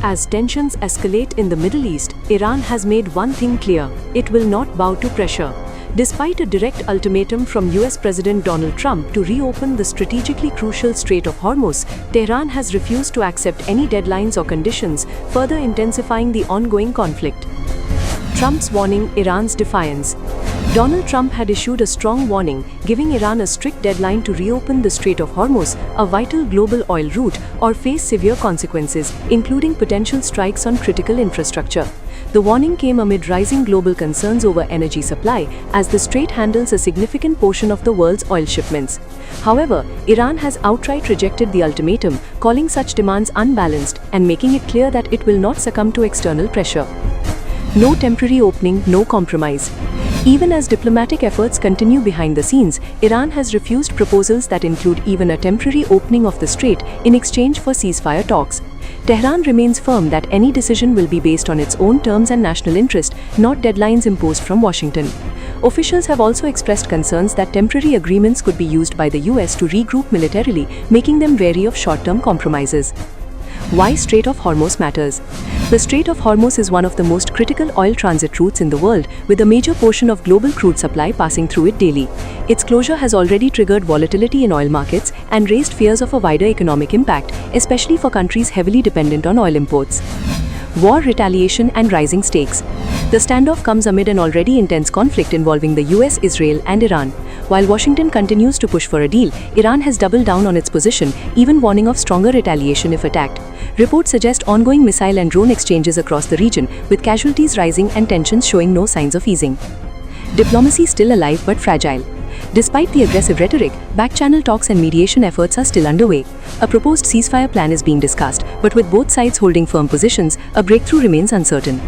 As tensions escalate in the Middle East, Iran has made one thing clear: it will not bow to pressure. Despite a direct ultimatum from US President Donald Trump to reopen the strategically crucial Strait of Hormuz, Tehran has refused to accept any deadlines or conditions, further intensifying the ongoing conflict. Trump's warning, Iran's defiance. Donald Trump had issued a strong warning, giving Iran a strict deadline to reopen the Strait of Hormuz, a vital global oil route, or face severe consequences, including potential strikes on critical infrastructure. The warning came amid rising global concerns over energy supply, as the strait handles a significant portion of the world's oil shipments. However, Iran has outright rejected the ultimatum, calling such demands unbalanced and making it clear that it will not succumb to external pressure. No temporary opening, no compromise. Even as diplomatic efforts continue behind the scenes, Iran has refused proposals that include even a temporary opening of the strait in exchange for ceasefire talks. Tehran remains firm that any decision will be based on its own terms and national interest, not deadlines imposed from Washington. Officials have also expressed concerns that temporary agreements could be used by the US to regroup militarily, making them wary of short-term compromises. Why Strait of Hormuz matters. The Strait of Hormuz is one of the most critical oil transit routes in the world, with a major portion of global crude supply passing through it daily. Its closure has already triggered volatility in oil markets and raised fears of a wider economic impact, especially for countries heavily dependent on oil imports. War, retaliation, and rising stakes. The standoff comes amid an already intense conflict involving the US, Israel, and Iran. While Washington continues to push for a deal, Iran has doubled down on its position, even warning of stronger retaliation if attacked. Reports suggest ongoing missile and drone exchanges across the region, with casualties rising and tensions showing no signs of easing. Diplomacy still alive but fragile. Despite the aggressive rhetoric, back-channel talks and mediation efforts are still underway. A proposed ceasefire plan is being discussed, but with both sides holding firm positions, a breakthrough remains uncertain.